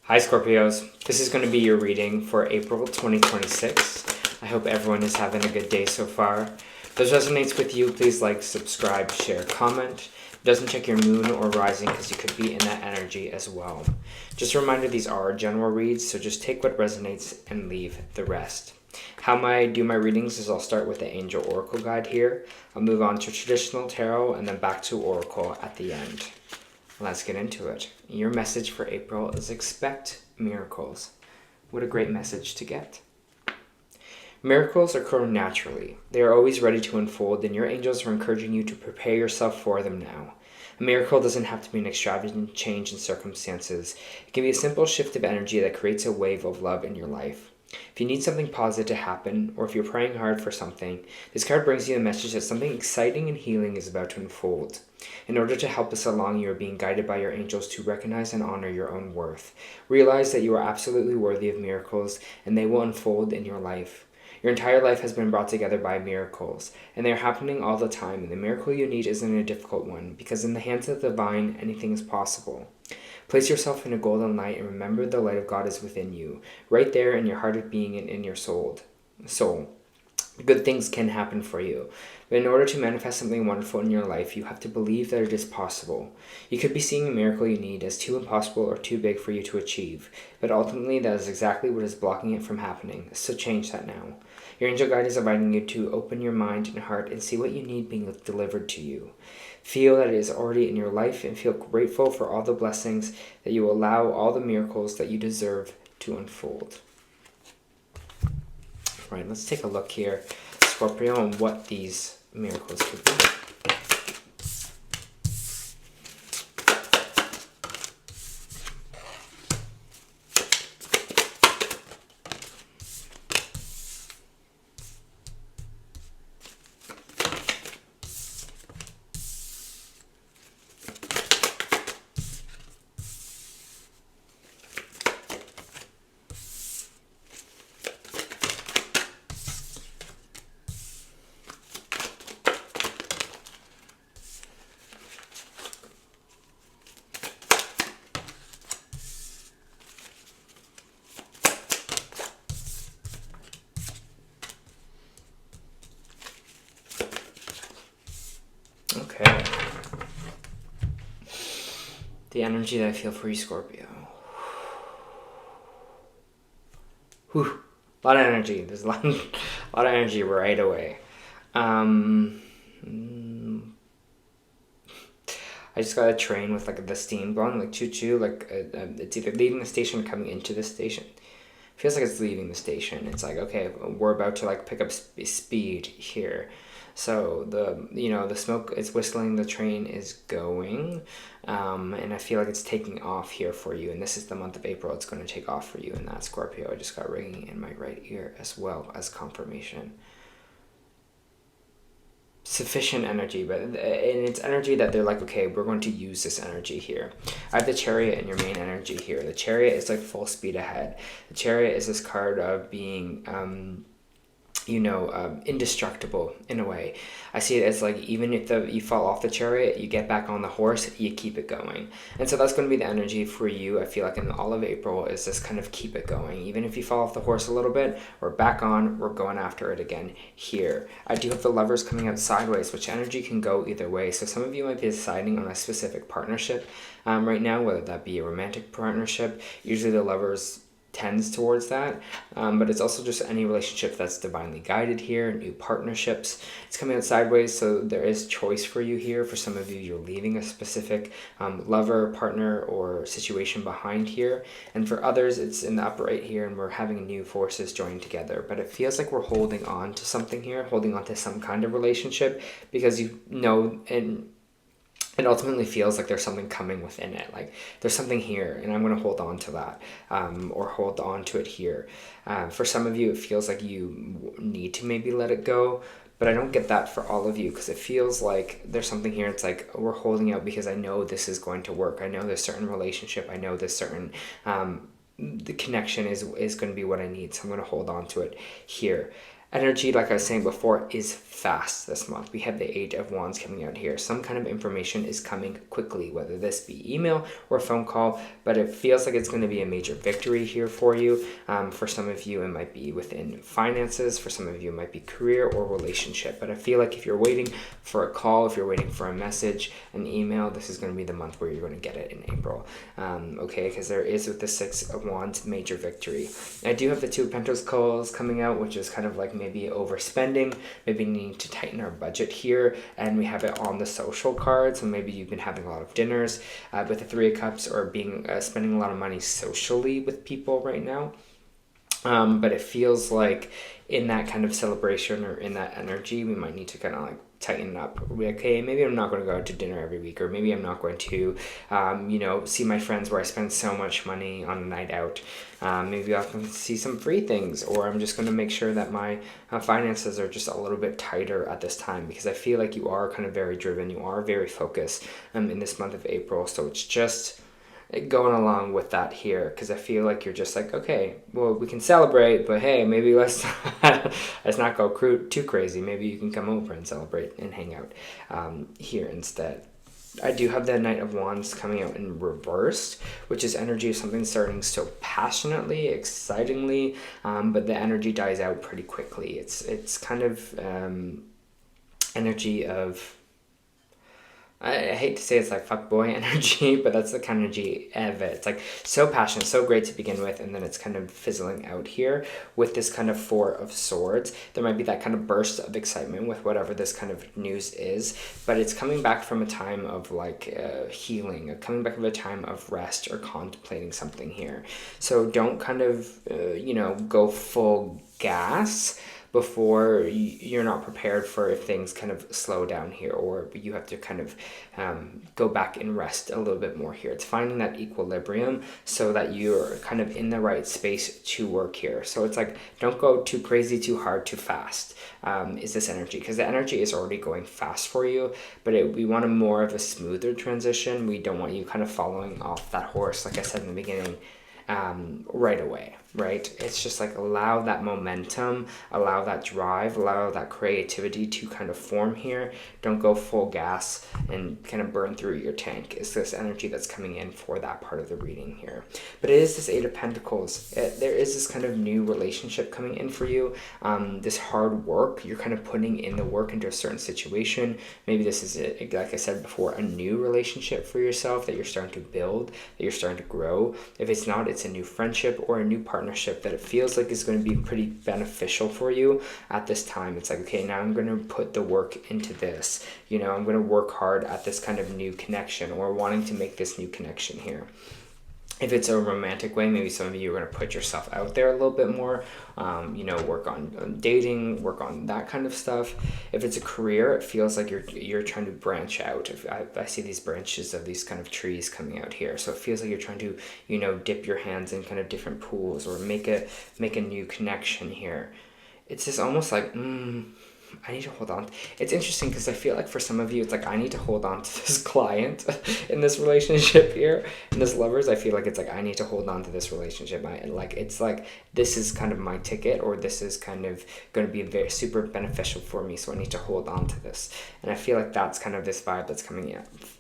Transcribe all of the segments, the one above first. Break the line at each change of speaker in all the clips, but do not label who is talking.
Hi Scorpios, this is going to be your reading for April 2026. I hope everyone is having a good day so far. If this resonates with you, please like, subscribe, share, comment. If it doesn't check your moon or rising because you could be in that energy as well. Just a reminder, these are general reads, so just take what resonates and leave the rest. How I do my readings is I'll start with the Angel Oracle guide here. I'll move on to traditional tarot and then back to Oracle at the end. Let's get into it. Your message for April is expect miracles. What a great message to get. Miracles occur naturally. They are always ready to unfold, and your angels are encouraging you to prepare yourself for them now. A miracle doesn't have to be an extravagant change in circumstances. It can be a simple shift of energy that creates a wave of love in your life. If you need something positive to happen, or if you're praying hard for something, this card brings you a message that something exciting and healing is about to unfold. In order to help this along, you are being guided by your angels to recognize and honor your own worth. Realize that you are absolutely worthy of miracles, and they will unfold in your life. Your entire life has been brought together by miracles, and they are happening all the time, and the miracle you need isn't a difficult one, because in the hands of the divine, anything is possible. Place yourself in a golden light and remember the light of God is within you, right there in your heart of being and in your soul. Good things can happen for you. But in order to manifest something wonderful in your life, you have to believe that it is possible. You could be seeing a miracle you need as too impossible or too big for you to achieve, but ultimately that is exactly what is blocking it from happening, so change that now. Your angel guide is inviting you to open your mind and heart and see what you need being delivered to you. Feel that it is already in your life and feel grateful for all the blessings that you allow all the miracles that you deserve to unfold. Right, let's take a look here, Scorpio, on what these miracles could be. Okay. The energy that I feel for you, Scorpio. Whew. A lot of energy. There's a lot of energy right away. I just got a train with like the steam going, like choo-choo, like it's either leaving the station or coming into the station. Feels like it's leaving the station. It's like, okay, we're about to like pick up speed here. So the smoke is whistling, the train is going, and I feel like it's taking off here for you. And this is the month of April. It's going to take off for you in that, Scorpio. I just got ringing in my right ear as well as confirmation. Sufficient energy, but and it's energy that they're like, okay, we're going to use this energy here. I have the Chariot in your main energy here. The Chariot is like full speed ahead. The Chariot is this card of being indestructible in a way. I see it as like, even if you fall off the chariot, you get back on the horse, you keep it going. And so that's going to be the energy for you. I feel like in all of April is this kind of keep it going. Even if you fall off the horse a little bit, we're back on, we're going after it again here. I do have the Lovers coming out sideways, which energy can go either way. So some of you might be deciding on a specific partnership right now, whether that be a romantic partnership. Usually the Lovers tends towards that, but it's also just any relationship that's divinely guided here, new partnerships. It's coming out sideways, so there is choice for you here. For some of you, you're leaving a specific lover, partner, or situation behind here, and for others, it's in the upright here, and we're having new forces join together. But it feels like we're holding on to something here, holding on to some kind of relationship, because you know, and it ultimately feels like there's something coming within it. Like there's something here and I'm going to hold on to that, or hold on to it here. For some of you, it feels like you need to maybe let it go, but I don't get that for all of you, because it feels like there's something here. It's like we're holding out because I know this is going to work. I know this certain relationship. I know this certain, the connection is going to be what I need. So I'm going to hold on to it here. Energy, like I was saying before, is fast this month. We have the 8 of Wands coming out here. Some kind of information is coming quickly, whether this be email or phone call, but it feels like it's going to be a major victory here for you. For some of you, it might be within finances. For some of you, it might be career or relationship. But I feel like if you're waiting for a call, if you're waiting for a message, an email, this is going to be the month where you're going to get it in April. Okay, because there is, with the 6 of Wands, major victory. I do have the 2 of Pentacles coming out, which is kind of like maybe overspending, maybe needing to tighten our budget here, and we have it on the social card. So maybe you've been having a lot of dinners with the 3 of Cups, or being spending a lot of money socially with people right now. But it feels like in that kind of celebration or in that energy, we might need to kind of like tighten up. Okay, maybe I'm not going to go out to dinner every week, or maybe I'm not going to, see my friends where I spend so much money on a night out. Maybe I'll see some free things, or I'm just going to make sure that my finances are just a little bit tighter at this time, because I feel like you are kind of very driven, you are very focused in this month of April. So it's just going along with that here, because I feel like you're just like, okay, well, we can celebrate, but hey, maybe let's not go too crazy. Maybe you can come over and celebrate and hang out here instead. I do have the Knight of Wands coming out in reversed, which is energy of something starting so passionately, excitingly, but the energy dies out pretty quickly. It's kind of energy of, I hate to say it's like fuckboy energy, but that's the kind of energy of it. It's like so passionate, so great to begin with, and then it's kind of fizzling out here with this kind of 4 of Swords. There might be that kind of burst of excitement with whatever this kind of news is, but it's coming back from a time of like healing, coming back from a time of rest or contemplating something here. So don't kind of, go full gas before you're not prepared for if things kind of slow down here, or you have to kind of go back and rest a little bit more here. It's finding that equilibrium so that you're kind of in the right space to work here. So it's like, don't go too crazy, too hard, too fast, is this energy, because the energy is already going fast for you, but we want a more of a smoother transition. We don't want you kind of following off that horse, like I said in the beginning, right away, right? It's just like allow that momentum, allow that drive, allow that creativity to kind of form here. Don't go full gas and kind of burn through your tank. It's this energy that's coming in for that part of the reading here. But it is this 8 of Pentacles. There is this kind of new relationship coming in for you. This hard work, you're kind of putting in the work into a certain situation. Maybe this is, like I said before, a new relationship for yourself that you're starting to build, that you're starting to grow. If it's not, it's a new friendship or a new partnership that it feels like is going to be pretty beneficial for you at this time. It's like, okay, now I'm going to put the work into this. I'm going to work hard at this kind of new connection, or wanting to make this new connection here. If it's a romantic way, maybe some of you are going to put yourself out there a little bit more, work on dating, work on that kind of stuff. If it's a career, it feels like you're trying to branch out. I see these branches of these kind of trees coming out here. So it feels like you're trying to, dip your hands in kind of different pools, or make a new connection here. It's just almost like, I need to hold on. It's interesting because I feel like for some of you, it's like, I need to hold on to this client in this relationship here. And this lovers, I feel like it's like, I need to hold on to this relationship. It's like, this is kind of my ticket, or this is kind of going to be very super beneficial for me. So I need to hold on to this. And I feel like that's kind of this vibe that's coming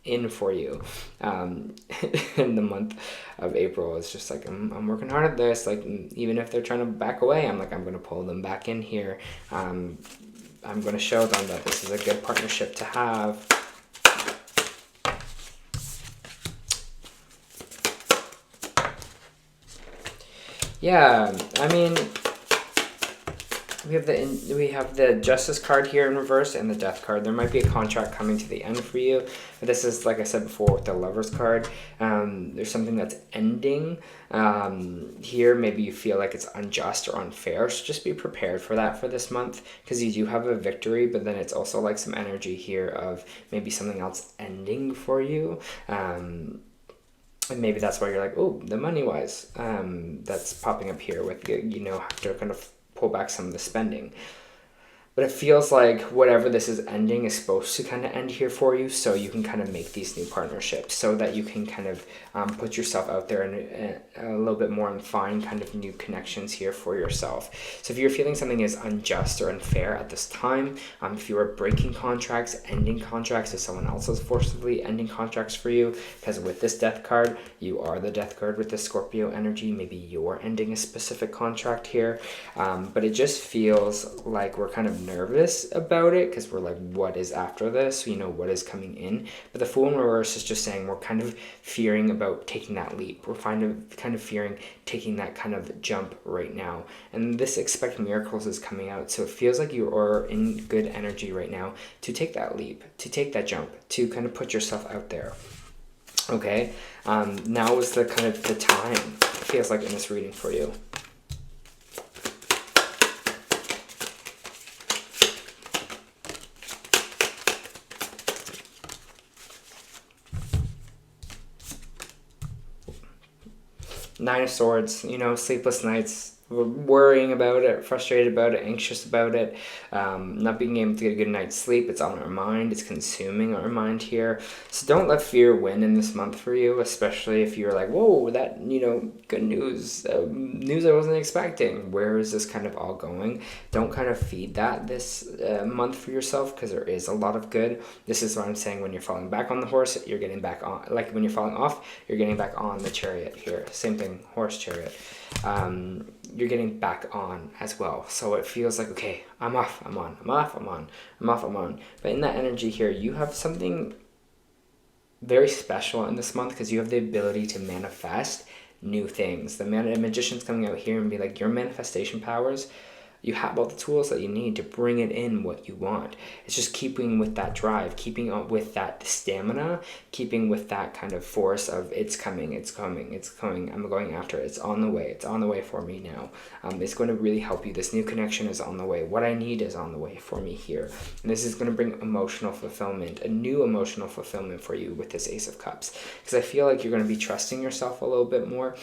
in for you in the month of April. It's just like, I'm working hard at this. Like, even if they're trying to back away, I'm like, I'm going to pull them back in here. I'm going to show them that this is a good partnership to have. Yeah, I mean, we have the Justice card here in reverse and the Death card. There might be a contract coming to the end for you. But this is, like I said before, with the Lovers card. There's something that's ending. Here, maybe you feel like it's unjust or unfair. So just be prepared for that for this month, because you do have a victory, but then it's also like some energy here of maybe something else ending for you. And maybe that's why you're like, oh, the money-wise, that's popping up here with, have to kind of pull back some of the spending. But it feels like whatever this is ending is supposed to kind of end here for you, so you can kind of make these new partnerships, so that you can kind of put yourself out there and a little bit more and find kind of new connections here for yourself. So if you're feeling something is unjust or unfair at this time, if you are breaking contracts, ending contracts, if someone else is forcibly ending contracts for you, because with this death card, you are the death card with the Scorpio energy, maybe you're ending a specific contract here, but it just feels like we're kind of nervous about it, because we're like, what is after this? You know, what is coming in? But the Fool in reverse is just saying we're kind of fearing about taking that leap. We're kind of fearing taking that kind of jump right now. And this expect miracles is coming out. So it feels like you are in good energy right now to take that leap, to take that jump, to kind of put yourself out there. Okay, now is the kind of the time, it feels like, in this reading for you. Nine of Swords, you know, sleepless nights, worrying about it, frustrated about it, anxious about it, not being able to get a good night's sleep. It's on our mind, it's consuming our mind here. So don't let fear win in this month for you, especially if you're like, whoa, that, you know, good news, news I wasn't expecting. Where is this kind of all going? Don't kind of feed that this month for yourself, because there is a lot of good. This is what I'm saying, when you're falling back on the horse, you're getting back on, like when you're falling off, you're getting back on the chariot here. Same thing, horse, chariot. You're getting back on as well. So it feels like, okay, I'm off, I'm on, I'm off, I'm on, I'm off, I'm on. But in that energy here, you have something very special in this month, because you have the ability to manifest new things. The magician's coming out here and be like, your manifestation powers, you have all the tools that you need to bring it in what you want. It's just keeping with that drive, keeping up with that stamina, keeping with that kind of force of it's coming, it's coming, it's coming, I'm going after it, it's on the way for me now. It's going to really help you. This new connection is on the way. What I need is on the way for me here. And this is going to bring emotional fulfillment, a new emotional fulfillment for you with this Ace of Cups. Because I feel like you're going to be trusting yourself a little bit more.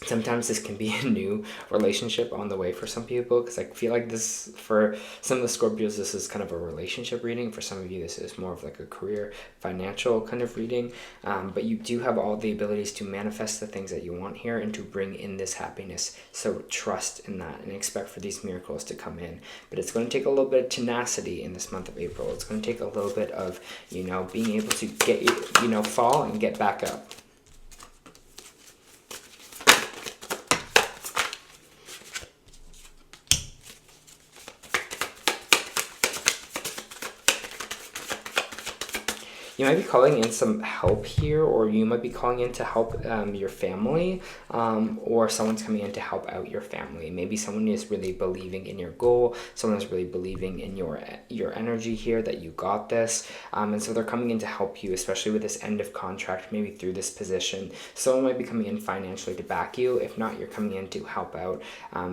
Sometimes this can be a new relationship on the way for some people, because I feel like this, for some of the Scorpios, this is kind of a relationship reading. For some of you, this is more of like a career, financial kind of reading. But you do have all the abilities to manifest the things that you want here and to bring in this happiness. So trust in that and expect for these miracles to come in. But it's going to take a little bit of tenacity in this month of April. It's going to take a little bit of, you know, being able to get, you know, fall and get back up. You might be calling in some help here, or you might be calling in to help your family, or someone's coming in to help out your family. Maybe someone is really believing in your goal, someone is really believing in your energy here, that you got this, and so they're coming in to help you, especially with this end of contract, maybe through this position. Someone might be coming in financially to back you. If not, you're coming in to help out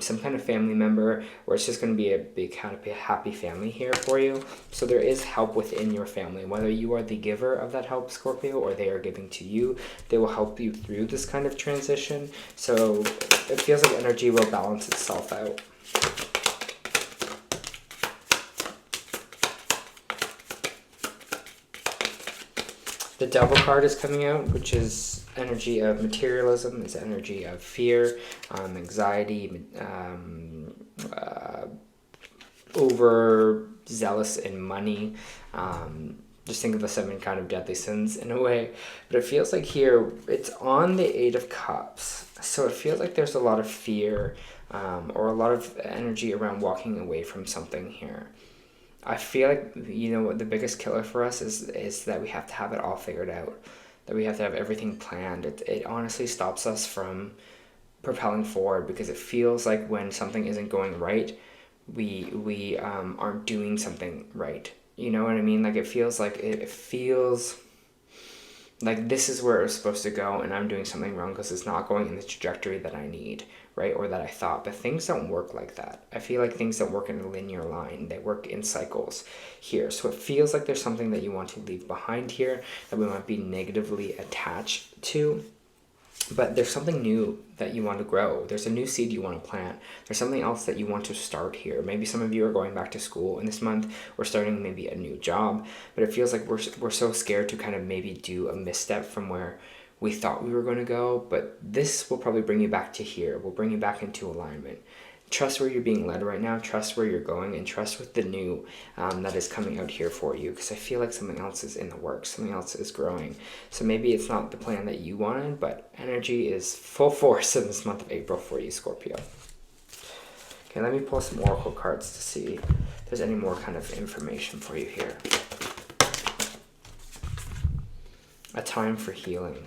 some kind of family member, or it's just going to be a big kind of happy family here for you. So there is help within your family, whether you are the giver of that help, Scorpio, or they are giving to you. They will help you through this kind of transition. So it feels like energy will balance itself out. The Devil card is coming out, which is energy of materialism. It's energy of fear, anxiety, overzealous in money. Just think of the 7 kind of deadly sins in a way. But it feels like here, it's on the 8 of Cups. So it feels like there's a lot of fear, or a lot of energy around walking away from something here. I feel like, you know, what the biggest killer for us is that we have to have it all figured out. That we have to have everything planned. It honestly stops us from propelling forward, because it feels like when something isn't going right, we aren't doing something right. You know what I mean? Like it feels like this is where it was supposed to go, and I'm doing something wrong because it's not going in the trajectory that I need, right? Or that I thought. But things don't work like that. I feel like things don't work in a linear line. They work in cycles here. So it feels like there's something that you want to leave behind here that we might be negatively attached to. But there's something new that you want to grow. There's a new seed you want to plant. There's something else that you want to start here. Maybe some of you are going back to school in this month or starting maybe a new job. But it feels like we're so scared to kind of maybe do a misstep from where we thought we were going to go. But this will probably bring you back to here. Will bring you back into alignment. Trust where you're being led right now. Trust where you're going, and trust with the new that is coming out here for you. Because I feel like something else is in the works. Something else is growing. So maybe it's not the plan that you wanted, but energy is full force in this month of April for you, Scorpio. Okay, let me pull some oracle cards to see if there's any more kind of information for you here. A time for healing.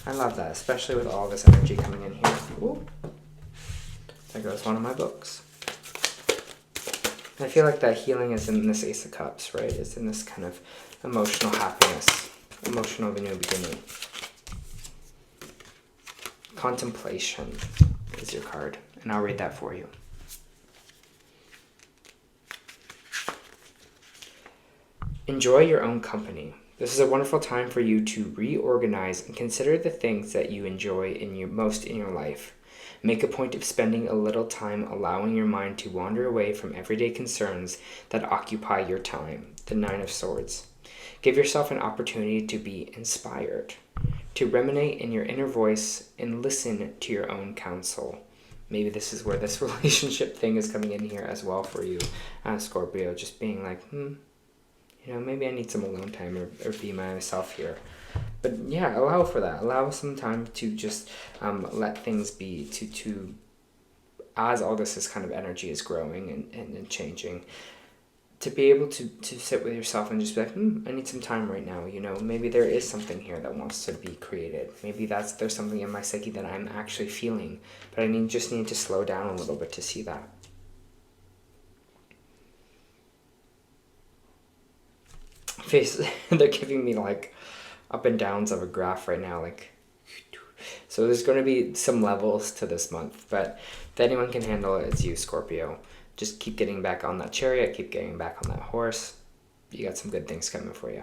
I love that, especially with all this energy coming in here. Ooh. There goes one of my books. And I feel like that healing is in this Ace of Cups, right? It's in this kind of emotional happiness, emotional new beginning. Contemplation is your card, and I'll read that for you. Enjoy your own company. This is a wonderful time for you to reorganize and consider the things that you enjoy most in your life. Make a point of spending a little time allowing your mind to wander away from everyday concerns that occupy your time. The Nine of Swords. Give yourself an opportunity to be inspired, to ruminate in your inner voice and listen to your own counsel. Maybe this is where this relationship thing is coming in here as well for you, Scorpio. Just being like, maybe I need some alone time or be myself here. But yeah, allow for that. Allow some time to just let things be, to as all this kind of energy is growing and changing, to be able to sit with yourself and just be like, I need some time right now. Maybe there is something here that wants to be created. Maybe there's something in my psyche that I'm actually feeling, but I just need to slow down a little bit to see that. They're giving me like up and downs of a graph right now, like, so there's going to be some levels to this month, but if anyone can handle it, it's you, Scorpio. Just keep getting back on that chariot, keep getting back on that horse. You got some good things coming for you.